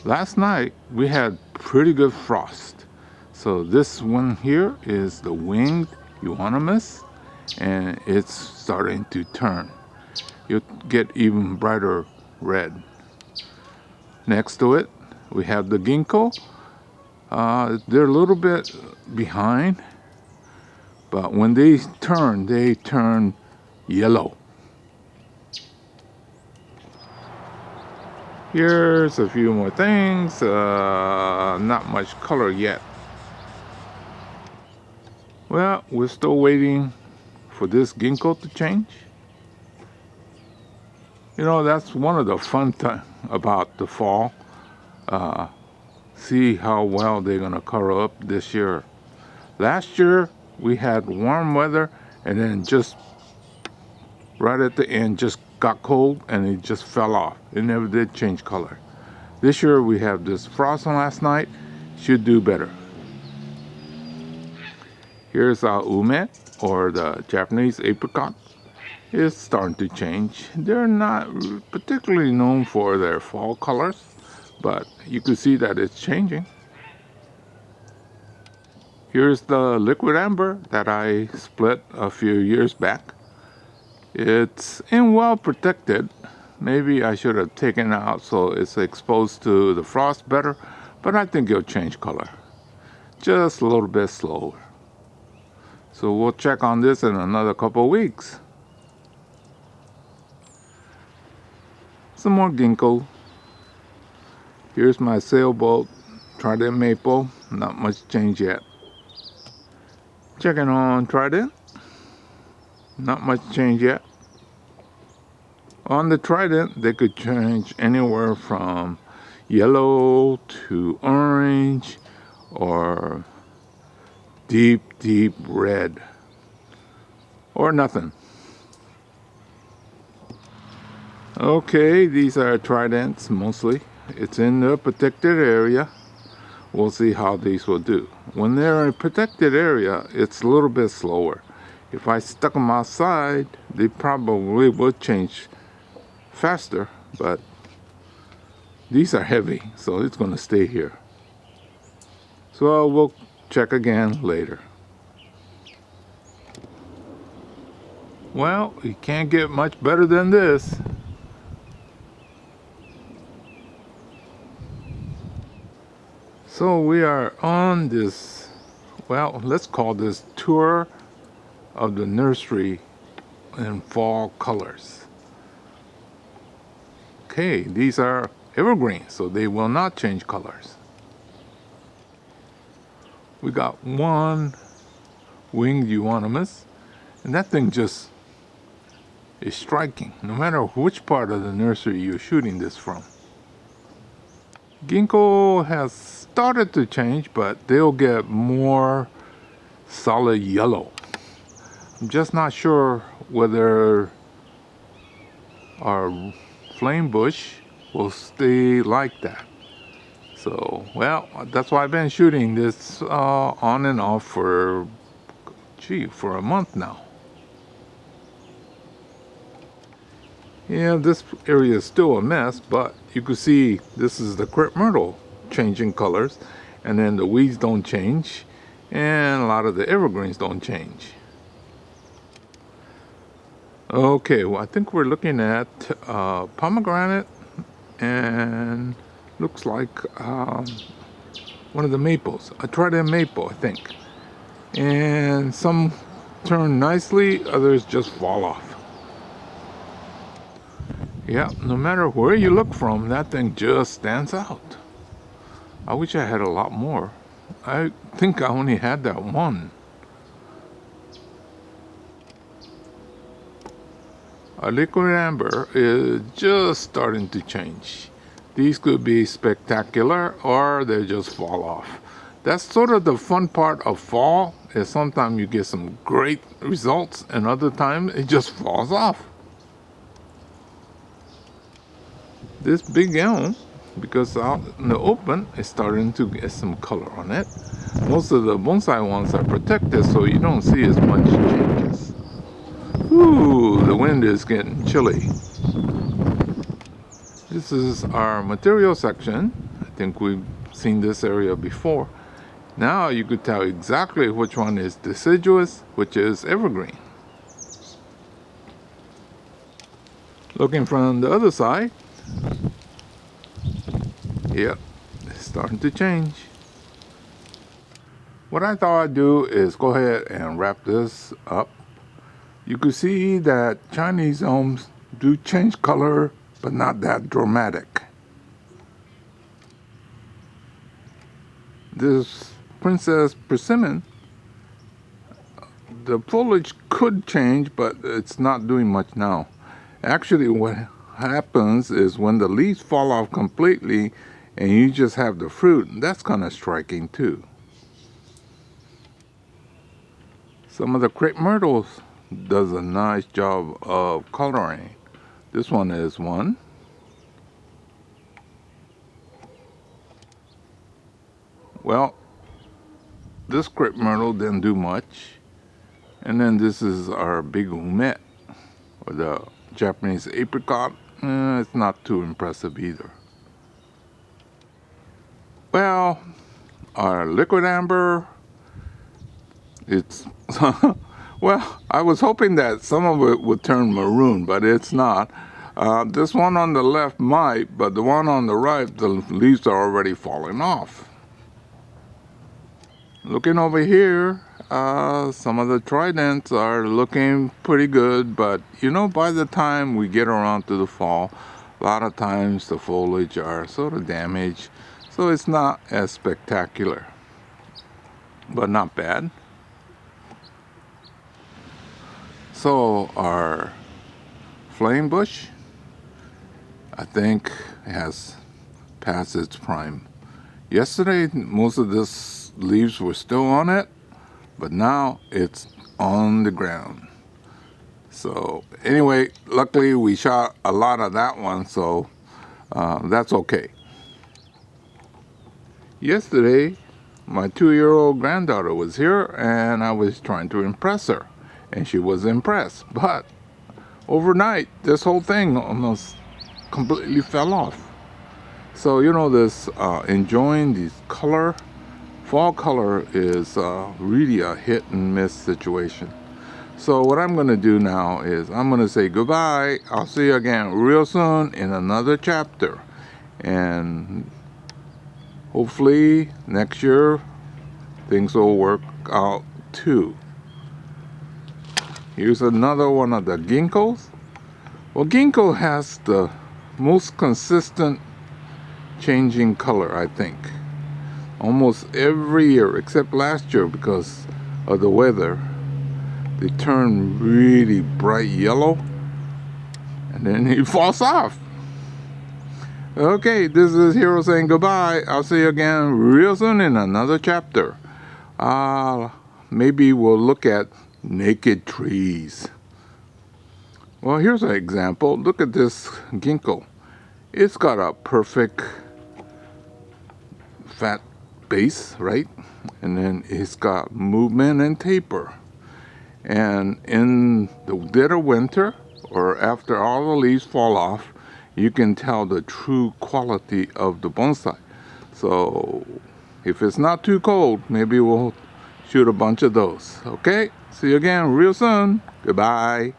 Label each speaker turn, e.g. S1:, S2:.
S1: Last night we had pretty good frost. So this one here is the winged euonymus, and it's starting to turn. You'll get even brighter red. Next to it, we have the ginkgo. They're a little bit behind, but when they turn yellow. Here's a few more things. Not much color yet. Well, we're still waiting for this ginkgo to change. You know, that's one of the fun things about the fall. See how well they're gonna color up this year. Last year we had warm weather, and then just right at the end just got cold and it just fell off. It never did change color. This year we have this frost on last night. Should do better. Here's our ume, or the Japanese apricot. It's starting to change. They're not particularly known for their fall colors, but you can see that it's changing. Here's the liquid amber that I split a few years back. It's well protected. Maybe I should have taken it out so it's exposed to the frost better, but I think it'll change color. Just a little bit slower. So we'll check on this in another couple of weeks. Some more ginkgo. Here's my sailboat, trident maple. Not much change yet. Checking on trident. Not much change yet. On the trident, they could change anywhere from yellow to orange or deep red or nothing. Okay, these are tridents mostly. It's in the protected area. We'll see how these will do. When they're in a protected area, it's a little bit slower. If I stuck them outside, they probably would change faster, but these are heavy, so it's going to stay here. So we'll check again later. Well, you can't get much better than this. So we are on this, well, let's call this tour of the nursery in fall colors. Okay, these are evergreen, so they will not change colors. We got one winged euonymus, and that thing just is striking, no matter which part of the nursery you're shooting this from. Ginkgo has started to change, but they'll get more solid yellow. I'm just not sure whether our flame bush will stay like that. So, well, that's why I've been shooting this on and off for a month now. Yeah, this area is still a mess, but you can see this is the crepe myrtle changing colors, and then the weeds don't change, and a lot of the evergreens don't change. Okay, well, I think we're looking at pomegranate, and looks like one of the maples, a trident maple, I think. And some turn nicely, others just fall off. Yeah, no matter where you look from, that thing just stands out. I wish I had a lot more. I think I only had that one. Our liquid amber is just starting to change. These could be spectacular, or they just fall off. That's sort of the fun part of fall, is sometimes you get some great results, and other times it just falls off. This big elm, because out in the open, is starting to get some color on it. Most of the bonsai ones are protected, so you don't see as much changes. Ooh, the wind is getting chilly. This is our material section. think we've seen this area before. Now you could tell exactly which one is deciduous, which is evergreen. Looking from the other side, yep, it's starting to change. What I thought I'd do is go ahead and wrap this up. You can see that Chinese elms do change color, but not that dramatic. This Princess Persimmon, the foliage could change, but it's not doing much now. Actually, what happens is when the leaves fall off completely and you just have the fruit, that's kind of striking too. Some of the crepe myrtles does a nice job of coloring. This one is one. Well, this crepe myrtle didn't do much. And then this is our big umet, or the Japanese apricot. It's not too impressive either. Well, our liquid amber, it's well, I was hoping that some of it would turn maroon, but it's not. This one on the left might, but the one on the right, the leaves are already falling off. Looking over here, some of the tridents are looking pretty good, but you know, by the time we get around to the fall, a lot of times the foliage are sort of damaged, so it's not as spectacular, but not bad. So our flame bush, I think, has passed its prime. Yesterday, most of this leaves were still on it, but now it's on the ground. So anyway, luckily we shot a lot of that one, so that's okay. Yesterday, my 2-year-old granddaughter was here and I was trying to impress her, and she was impressed. But overnight, this whole thing almost completely fell off. So you know, this enjoying these fall color is really a hit and miss situation. So what I'm going to do now is I'm going to say goodbye. I'll see you again real soon in another chapter, and hopefully next year things will work out too. Here's another one of the ginkgos. Well, ginkgo has the most consistent changing color, I think, almost every year except last year because of the weather. They turn really bright yellow and then it falls off. Okay, this is Hero saying goodbye. I'll see you again real soon in another chapter. Maybe we'll look at naked trees. Well, here's an example. Look at this ginkgo. It's got a perfect fat base, right? And then it's got movement and taper. And in the dead of winter, or after all the leaves fall off, you can tell the true quality of the bonsai. So if it's not too cold, maybe we'll shoot a bunch of those. Okay, see you again real soon. Goodbye.